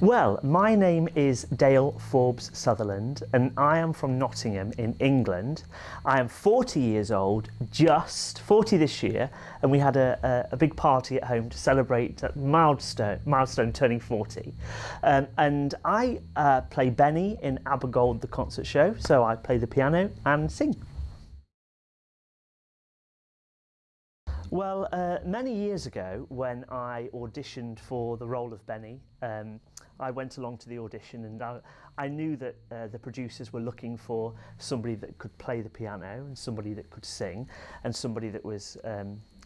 Well, my name is Dale Forbes Sutherland and I am from Nottingham in England. I am 40 years old, just 40 this year, and we had a big party at home to celebrate that milestone turning 40. And I play Benny in Abba Gold the concert show, so I play the piano and sing. Well, many years ago when I auditioned for the role of Benny, I went along to the audition and I knew that the producers were looking for somebody that could play the piano and somebody that could sing and somebody that was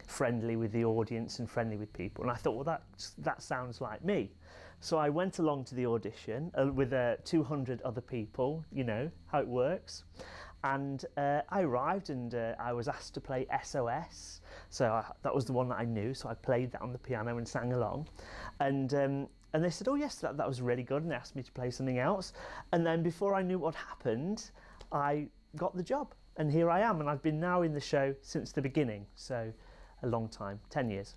friendly with the audience and friendly with people. And I thought, well, that sounds like me. So I went along to the audition with 200 other people, you know how it works. And I arrived and I was asked to play SOS, so that was the one that I knew, so I played that on the piano and sang along. And they said, oh yes, that was really good, and they asked me to play something else. And then before I knew what happened, I got the job, and here I am, and I've been now in the show since the beginning, so a long time, 10 years.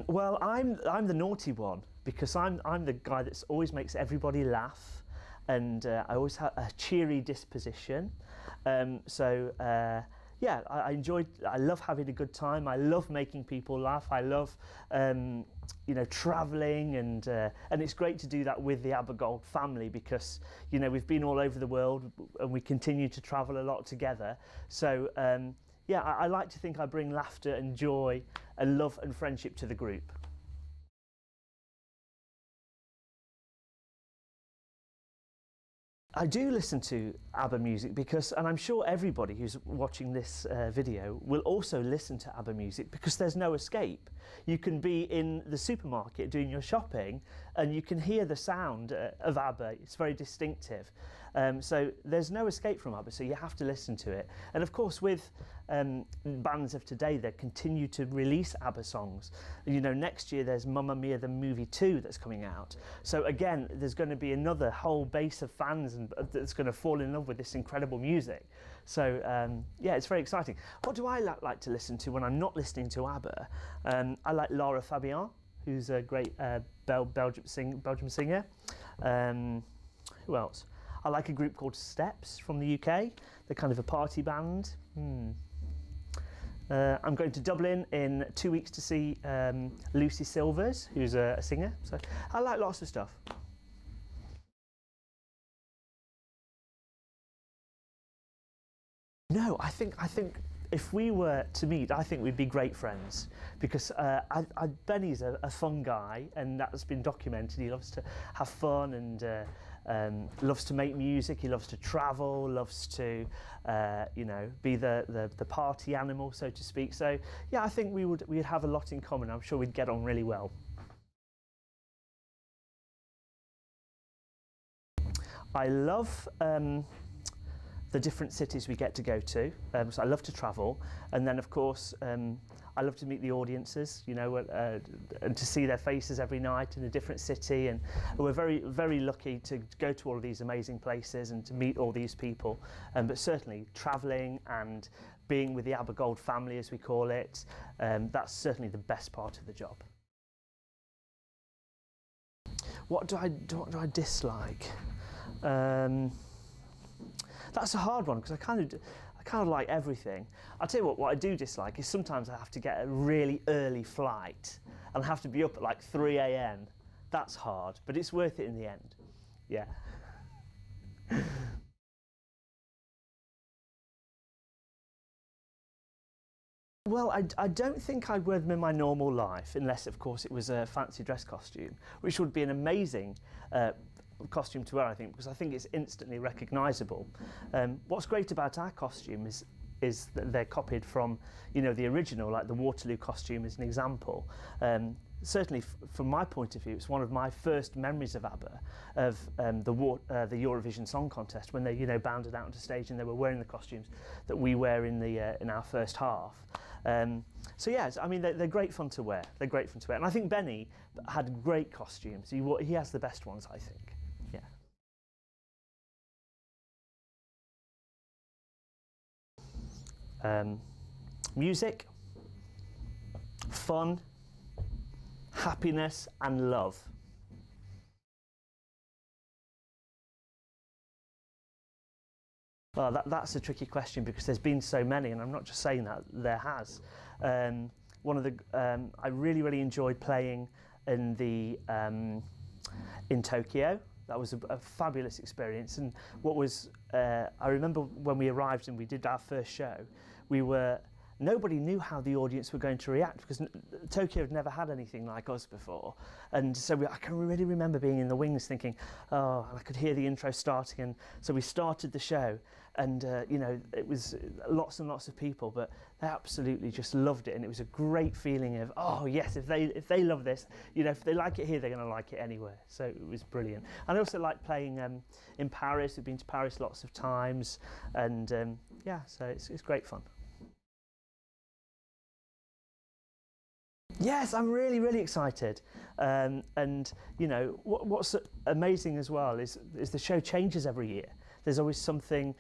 Well, I'm the naughty one because I'm the guy that always makes everybody laugh, and I always have a cheery disposition. Yeah, I love having a good time. I love making people laugh. I love you know, travelling, and it's great to do that with the Abba Gold family because, you know, we've been all over the world and we continue to travel a lot together. So yeah, I like to think I bring laughter and joy and love and friendship to the group. I do listen to ABBA music because, and I'm sure everybody who's watching this video will also listen to ABBA music because there's no escape. You can be in the supermarket doing your shopping and you can hear the sound of ABBA. It's very distinctive. So there's no escape from ABBA, so you have to listen to it. And of course with bands of today, they continue to release ABBA songs. You know, next year there's Mamma Mia the Movie 2 that's coming out. So again, there's going to be another whole base of fans and that's going to fall in love with this incredible music. So yeah, it's very exciting. What do I like to listen to when I'm not listening to ABBA? I like Lara Fabian, who's a great Belgium singer. Who else? I like a group called Steps from the UK. They're kind of a party band. I'm going to Dublin in 2 weeks to see Lucy Silvers, who's a singer. So I like lots of stuff. No, I think if we were to meet, I think we'd be great friends because Benny's a fun guy, and that's been documented. He loves to have fun and loves to make music. He loves to travel, loves to you know, be the party animal, so to speak. So yeah, I think we'd have a lot in common. I'm sure we'd get on really well. I love the different cities we get to go to, so I love to travel, and then of course I love to meet the audiences, you know, and to see their faces every night in a different city, and we're very lucky to go to all of these amazing places and to meet all these people, but certainly travelling and being with the Abba Gold family, as we call it, that's certainly the best part of the job. What do I dislike? That's a hard one because I kind of like everything. I'll tell you what I do dislike is sometimes I have to get a really early flight and I have to be up at like 3 AM. That's hard, but it's worth it in the end. Yeah. Well, I don't think I'd wear them in my normal life, unless of course it was a fancy dress costume, which would be an amazing costume to wear, I think, because I think it's instantly recognisable. What's great about our costume is that they're copied from, you know, the original, like the Waterloo costume is an example. Certainly, from my point of view, it's one of my first memories of ABBA, of the Eurovision Song Contest, when they, you know, bounded out onto stage and they were wearing the costumes that we wear in our first half. So yeah, I mean, they're great fun to wear. They're great fun to wear, and I think Benny had great costumes. He has the best ones, I think. Yeah. Music. fun, happiness and love. Well, that's a tricky question because there's been so many, and I'm not just saying that, there has. One of the I really enjoyed playing in Tokyo. That was a fabulous experience, and what was I remember when we arrived and we did our first show, nobody knew how the audience were going to react because Tokyo had never had anything like us before. And so I can really remember being in the wings thinking, oh, and I could hear the intro starting. And so we started the show and, you know, it was lots and lots of people, but they absolutely just loved it. And it was a great feeling of, oh, yes, if they love this, you know, if they like it here, they're going to like it anywhere. So it was brilliant. And I also like playing in Paris. We've been to Paris lots of times. And, yeah, so it's great fun. Yes, I'm really excited, and you know what's amazing as well is the show changes every year. There's always something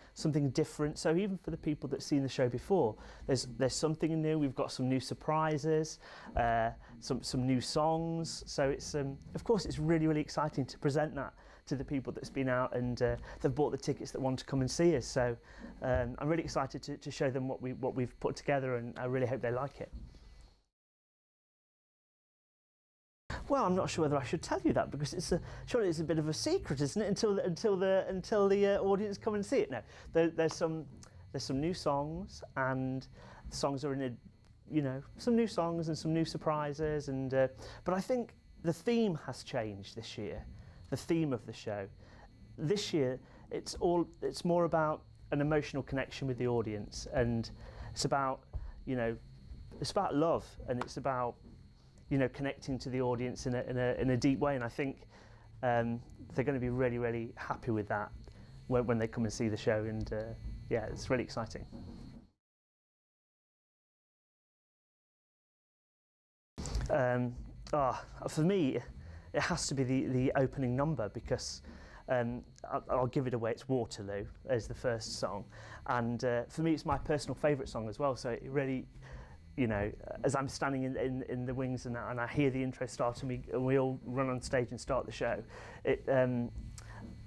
different. So even for the people that've seen the show before, there's something new. We've got some new surprises, some new songs. So it's of course it's really exciting to present that to the people that's been out and they've bought the tickets that want to come and see us. So I'm really excited to show them what we've put together, and I really hope they like it. Well, I'm not sure whether I should tell you that because surely it's a bit of a secret, isn't it? Until the audience come and see it. No, there's some new songs, and the songs are in some new songs and some new surprises, and but I think the theme has changed this year. The theme of the show this year, it's more about an emotional connection with the audience, and it's about love, and it's about connecting to the audience in a deep way, and I think they're going to be really happy with that when they come and see the show, and yeah, it's really exciting. For me, it has to be the opening number because I'll give it away. It's Waterloo as the first song, and for me, it's my personal favourite song as well. So it really. As I'm standing in the wings and I hear the intro start and we all run on stage and start the show,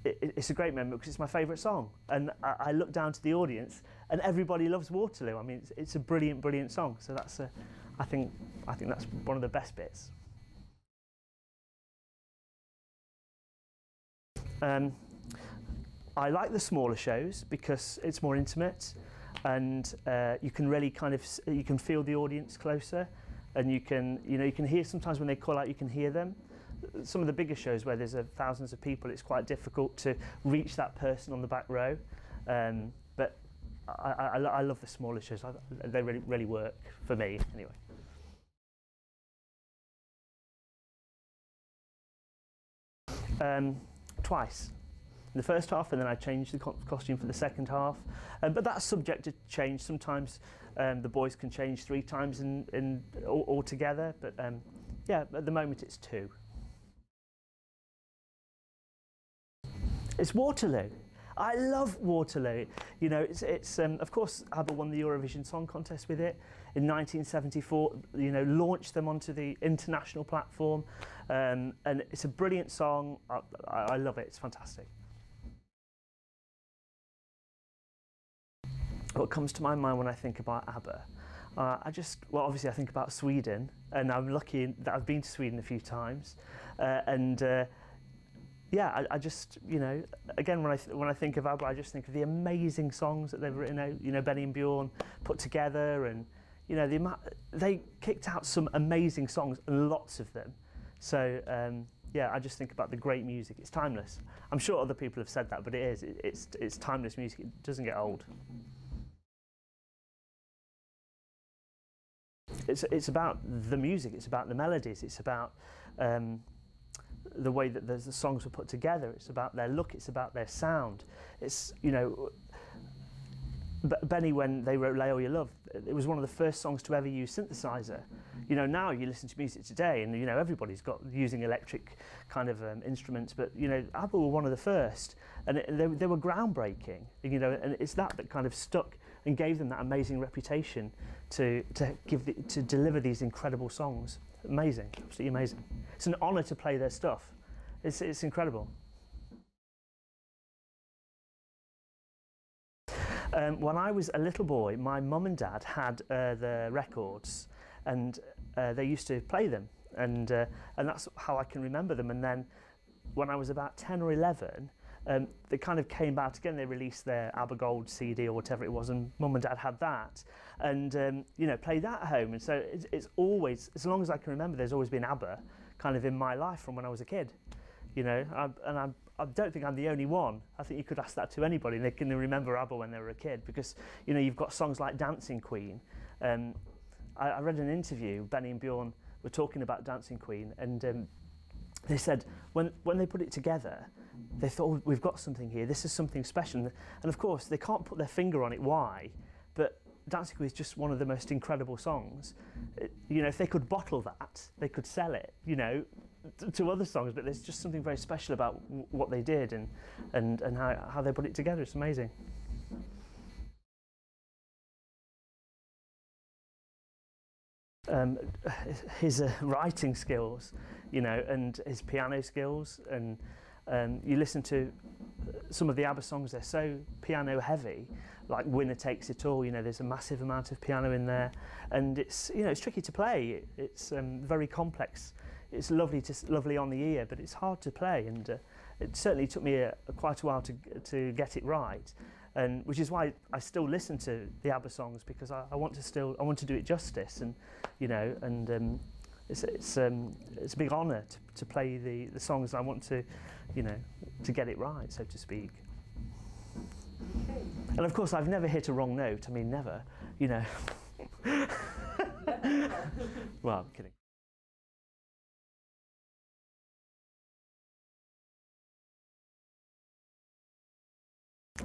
it's a great moment because it's my favourite song. And I look down to the audience and everybody loves Waterloo. I mean, it's a brilliant song. So that's I think that's one of the best bits. I like the smaller shows because it's more intimate. And you can really you can feel the audience closer, and you can hear sometimes when they call out, you can hear them. Some of the bigger shows where there's thousands of people, it's quite difficult to reach that person on the back row. But I love the smaller shows. They really work for me anyway. Twice. In the first half, and then I changed the costume for the second half. But that's subject to change. Sometimes the boys can change 3 times all together. But yeah, at the moment it's 2. It's Waterloo. I love Waterloo. It's of course Abba won the Eurovision Song Contest with it in 1974. Launched them onto the international platform, and it's a brilliant song. I love it. It's fantastic. What comes to my mind when I think about ABBA? Obviously I think about Sweden, and I'm lucky that I've been to Sweden a few times, yeah, I just again when I think of ABBA, I just think of the amazing songs that they've written out. Benny and Bjorn put together, and they kicked out some amazing songs, and lots of them. So yeah, I just think about the great music. It's timeless. I'm sure other people have said that, but it is. It's timeless music. It doesn't get old. It's about the music, it's about the melodies, it's about the way that the songs were put together, it's about their look, it's about their sound. It's, Benny, when they wrote Lay All Your Love, it was one of the first songs to ever use synthesizer. Now you listen to music today and everybody's got using electric kind of instruments, but ABBA were one of the first, and they were groundbreaking, and it's that kind of stuck and gave them that amazing reputation to deliver these incredible songs. Amazing, absolutely amazing. It's an honour to play their stuff. It's incredible. When I was a little boy, my mum and dad had the records, and they used to play them, and that's how I can remember them. And then when I was about 10 or 11, they kind of came out again. They released their Abba Gold CD or whatever it was, and mum and dad had that, and you know, played that at home. And so it's always, as long as I can remember, there's always been Abba kind of in my life from when I was a kid. You know, I don't think I'm the only one. I think you could ask that to anybody and they can remember Abba when they were a kid, because, you know, you've got songs like Dancing Queen. I read an interview, Benny and Bjorn were talking about Dancing Queen, and they said when they put it together, they thought, oh, we've got something here, this is something special. And of course, they can't put their finger on it why, but Dancing Queen is just one of the most incredible songs. You know, if they could bottle that, they could sell it, you know, to other songs, but there's just something very special about what they did and how they put it together. It's amazing. His writing skills, you know, and his piano skills, and you listen to some of the Abba songs, they're so piano heavy, like Winner Takes It All, you know, there's a massive amount of piano in there, and it's, you know, it's tricky to play. It's very complex. It's lovely on the ear, but it's hard to play, and it certainly took me quite a while to get it right, and which is why I still listen to the Abba songs, because I want to do it justice, and you know, and it's a big honour to play the songs I want to, you know, to get it right, so to speak. Okay. And of course, I've never hit a wrong note. I mean, never, you know. Well, I'm kidding.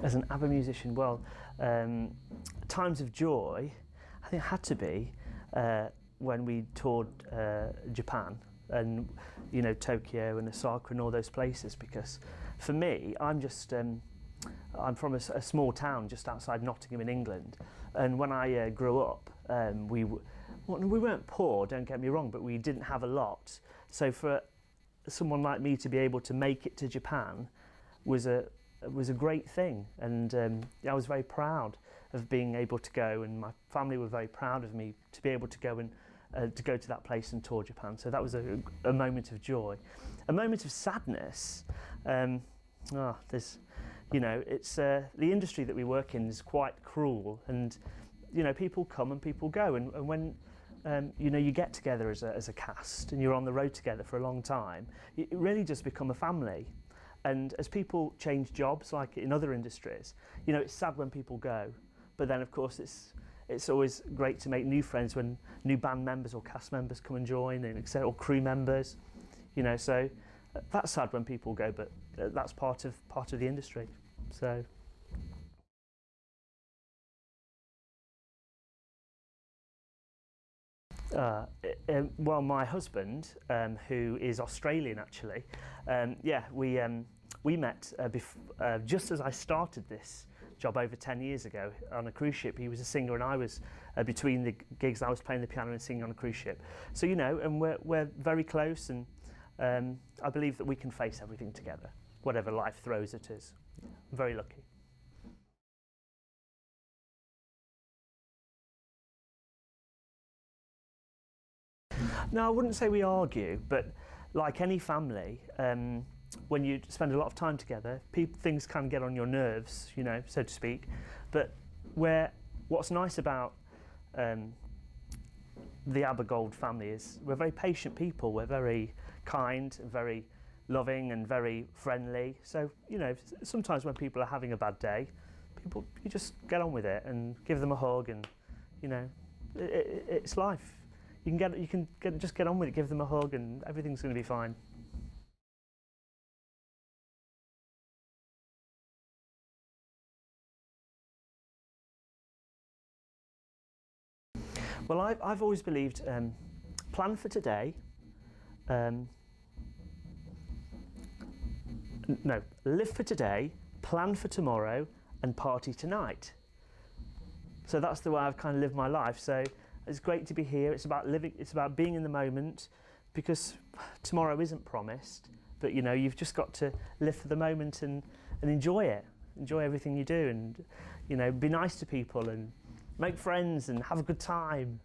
As an Abba musician, well, times of joy, I think it had to be when we toured Japan and, you know, Tokyo and Osaka and all those places, because for me, I'm from a small town just outside Nottingham in England, and when I grew up, we weren't poor, don't get me wrong, but we didn't have a lot. So for someone like me to be able to make it to Japan was a great thing, and I was very proud of being able to go, and my family were very proud of me to be able to go and to go to that place and tour Japan. So that was a moment of joy. A moment of sadness, there's, you know, it's the industry that we work in is quite cruel, and you know, people come and people go, and when you know, you get together as a cast and you're on the road together for a long time, it really does become a family. And as people change jobs, like in other industries, you know, it's sad when people go, but then of course it's always great to make new friends when new band members or cast members come and join, and or crew members, you know. So that's sad when people go, but that's part of the industry. So. Well, my husband, who is Australian actually, yeah, we met just as I started this job over 10 years ago on a cruise ship. He was a singer and I was, between the gigs, I was playing the piano and singing on a cruise ship. So, you know, and we're very close, and I believe that we can face everything together, whatever life throws at us. I'm very lucky. No, I wouldn't say we argue, but like any family, when you spend a lot of time together, things can get on your nerves, you know, so to speak. But what's nice about the Abba Gold family is we're very patient people. We're very kind, very loving, and very friendly. So, you know, sometimes when people are having a bad day, you just get on with it and give them a hug, and you know, it's life. You can just get on with it, give them a hug, and everything's going to be fine. Well, I've always believed plan for today. No, live for today, plan for tomorrow, and party tonight. So that's the way I've kind of lived my life. So it's great to be here. It's about living, it's about being in the moment, because tomorrow isn't promised, but you know, you've just got to live for the moment and enjoy it. Enjoy everything you do, and you know, be nice to people and make friends and have a good time.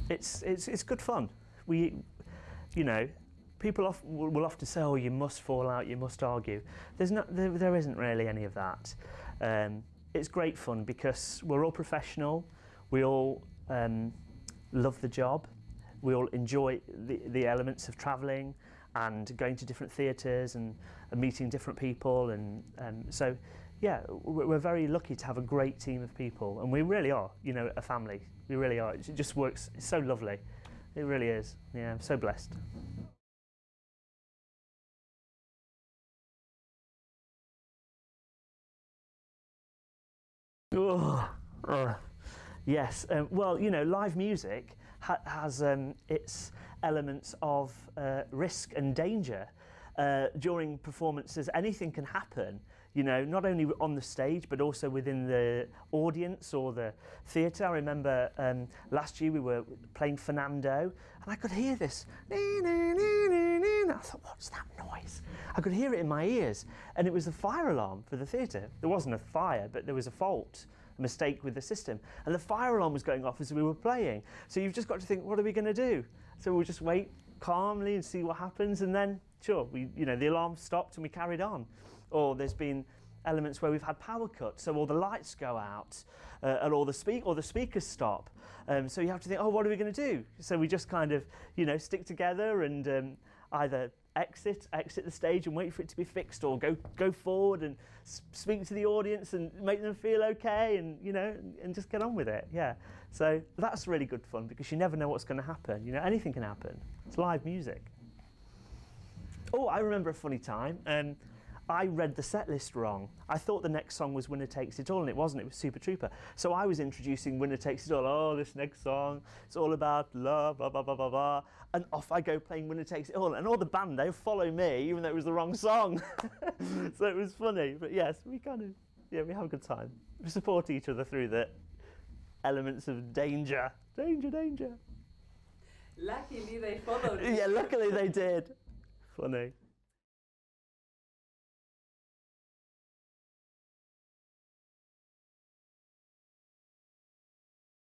It's good fun. You know, people will often say, "Oh, you must fall out, you must argue." There isn't really any of that. It's great fun because we're all professional. We all love the job. We all enjoy the elements of travelling and going to different theatres and meeting different people, and so yeah, we're very lucky to have a great team of people, and we really are, you know, a family. We really are. It just works. It's so lovely. It really is. Yeah, I'm so blessed. Yes. Well, you know, live music has its elements of risk and danger. During performances, anything can happen. You know, not only on the stage, but also within the audience or the theatre. I remember last year we were playing Fernando, and I could hear this. I thought, what's that noise? I could hear it in my ears, and it was the fire alarm for the theatre. There wasn't a fire, but there was a fault, a mistake with the system, and the fire alarm was going off as we were playing. So you've just got to think, what are we going to do? So we'll just wait calmly and see what happens, and then sure, you know, the alarm stopped and we carried on. Or there's been elements where we've had power cuts, so all the lights go out, and all the speakers stop. So you have to think, oh, what are we going to do? So we just kind of, you know, stick together and either exit the stage and wait for it to be fixed, or go forward and speak to the audience and make them feel okay, and you know, and just get on with it. Yeah. So that's really good fun because you never know what's going to happen. You know, anything can happen. It's live music. Oh, I remember a funny time. I read the set list wrong. I thought the next song was Winner Takes It All, and it wasn't. It was Super Trooper. So I was introducing Winner Takes It All. Oh, this next song, it's all about love, blah, blah, blah, blah, blah. And off I go playing Winner Takes It All. And all the band, they follow me, even though it was the wrong song. So it was funny. But yes, we kind of, yeah, we have a good time. We support each other through the elements of danger. Danger. Luckily they followed you. Yeah, luckily they did. Funny.